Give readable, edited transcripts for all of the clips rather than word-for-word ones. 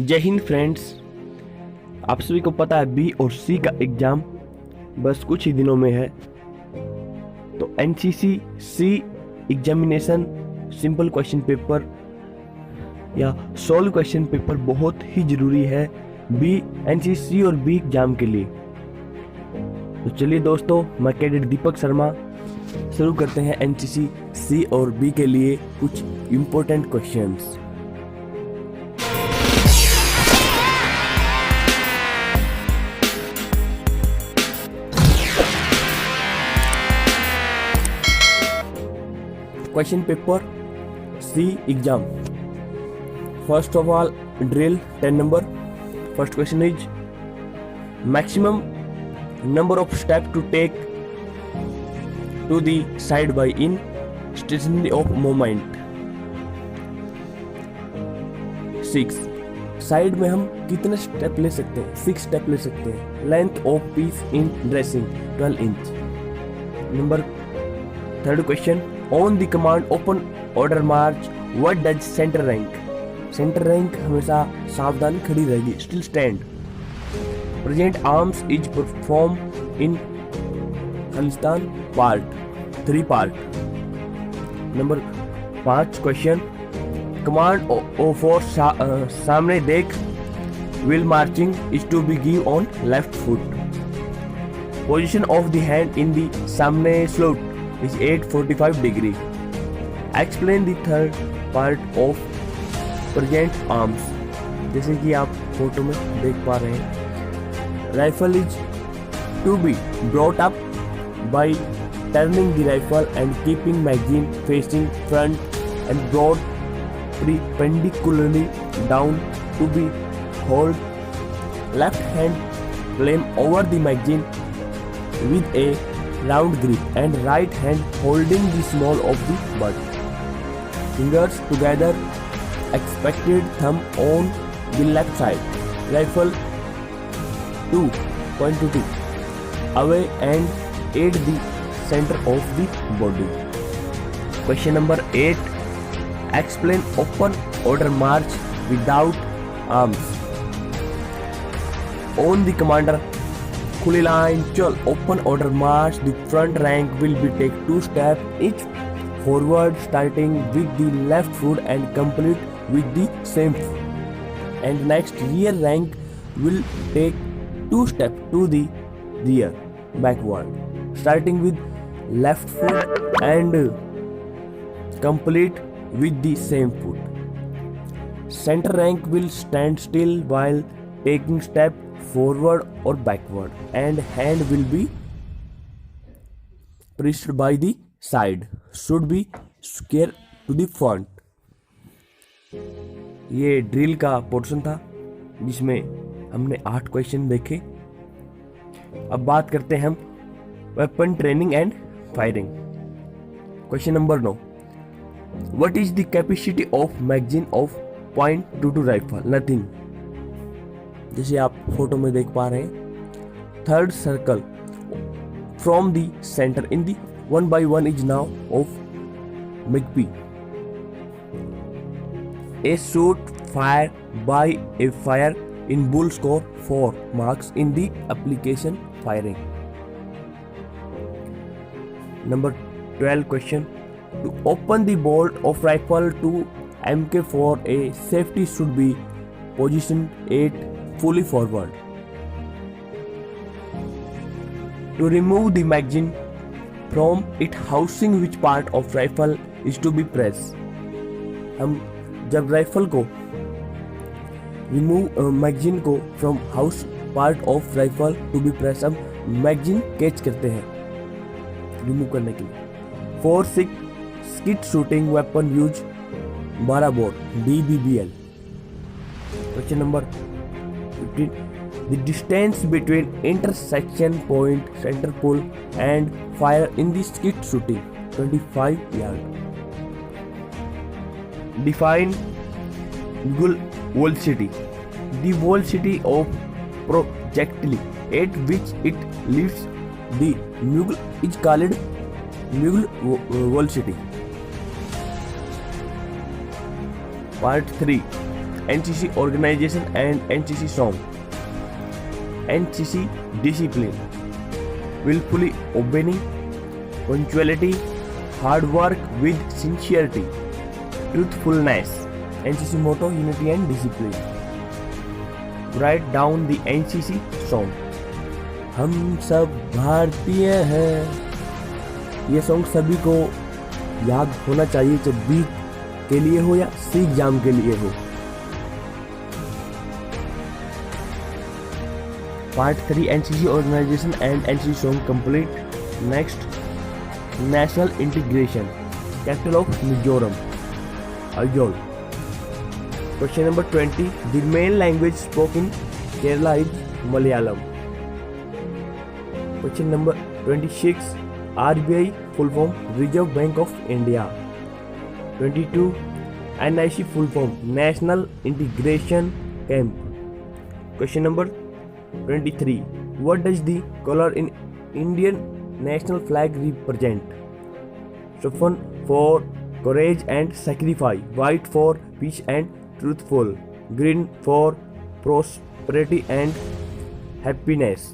जय हिंद फ्रेंड्स। आप सभी को पता है बी और सी का एग्जाम बस कुछ ही दिनों में है। तो NCC C examination simple question paper या सॉल्व क्वेश्चन पेपर बहुत ही जरूरी है बी एनसीसी और बी एग्जाम के लिए। तो चलिए दोस्तों, मैं कैडेट दीपक शर्मा शुरू करते हैं एनसीसी सी और बी के लिए कुछ important questions. Question paper C exam. First of all, drill 10 number. First question is maximum number of steps to take to the side by in stationary of movement. 6. Side में हम कितने step ले सकते हैं? 6 step ले सकते हैं। Length of peace in dressing 12 inch. Number third question, On the command open order march, what does center rank? Center rank हमेशा सावधान खड़ी रहेगी, still stand. Present arms is performed in Khalistan part, 3 part. Number 5 question, command for सामने देख while marching is to be give on left foot. Position of the hand in the सामने salute is 845 degree. Explain the third part of present arms. जैसे कि आप photo में देख पा रहे हैं, rifle is to be brought up by turning the rifle and keeping magazine facing front and brought perpendicularly down to be hold left hand flame over the magazine with a round grip and right hand holding the small of the butt. Fingers together, expected thumb on the left side. Rifle 2.2 away and at the center of the body. Question number 8. Explain open order march without arms. On the commander खुली line चल open order march, the front rank will be take 2 steps each forward starting with the left foot and complete with the same foot, and next rear rank will take 2 steps to the rear backward starting with left foot and complete with the same foot. Center rank will stand still while taking step forward or backward and hand will be pressed by the side, should be square to the front. ये drill का portion था जिसमें हमने 8 question देखे। अब बात करते हैं हम weapon training and firing. Question number 9, what is the capacity of magazine of .22 rifle? Nothing. जैसे आप फोटो में देख पा रहे हैं, third circle from the centre in the 1x1 is now of McP. A shot fired by a fire in bull score 4 marks in the application firing. Number 12 question, to open the bolt of rifle to MK4 a safety should be positioned 8 fully forward. To remove the magazine from its housing, which part of rifle is to be pressed? हम जब rifle को remove magazine को from house part of rifle to be press, हम magazine catch करते हैं remove करने के लिए। 4-6 skeet shooting weapon use 12 bore DBBL. Question number 15, the distance between intersection point, center pull and fire in the skeet shooting 25 yard. Define velocity. The velocity of projectile at which it leaves the muzzle is called muzzle velocity. Part 3, NCC organization and NCC song. NCC discipline, willfully obeying, punctuality, hard work with sincerity, truthfulness. NCC motto, unity and discipline. Write down the NCC song. हम सब भारतीय हैं। ये song सभी को याद होना चाहिए, चाहे बीट के लिए हो या सी एग्जाम के लिए हो। Part 3 NCC organisation and NCC song complete. Next, national integration, capital of Mizoram, Aizawl. Question number 20, the main language spoken in Kerala is Malayalam. Question number 26, RBI full form, Reserve Bank of India. 22, NIC full form, National Integration Camp. Question number 23, what does the color in Indian national flag represent? Saffron for courage and sacrifice, white for peace and truthful, green for prosperity and happiness.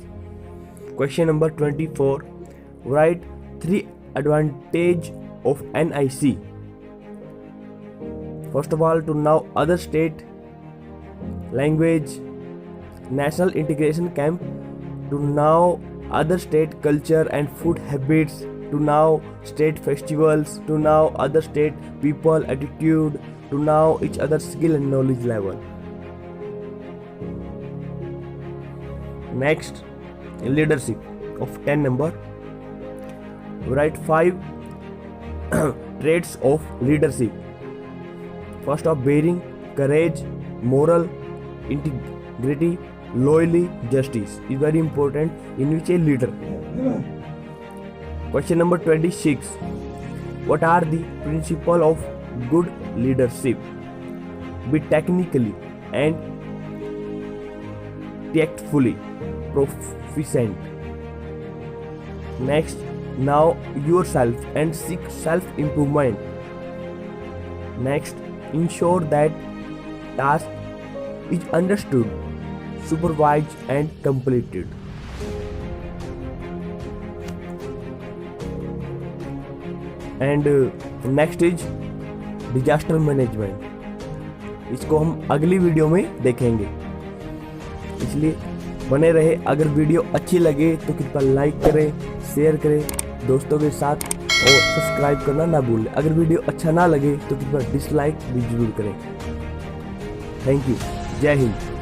Question number 24, write 3 advantage of NIC. First of all, to know other state language, national integration camp, to know other state culture and food habits, to know state festivals, to know other state people attitude, to know each other's skill and knowledge level. Next, leadership of 10 number, write 5 traits of leadership. First of, bearing, courage, moral, integrity, loyalty, justice is very important in which a leader. Question number 26, what are the principles of good leadership? Be technically and tactfully proficient. Next, know yourself and seek self-improvement. Next, ensure that task is understood, supervised and completed. And next is disaster management. इसको हम अगली video में देखेंगे, इसलिए बने रहे। अगर video अच्छी लगे तो कृपया लाइक करें, शेयर करें दोस्तों के साथ और सब्सक्राइब करना ना भूलें। अगर वीडियो अच्छा ना लगे तो कृपया डिसलाइक भी जरूर करें। Thank you. जय हिंद।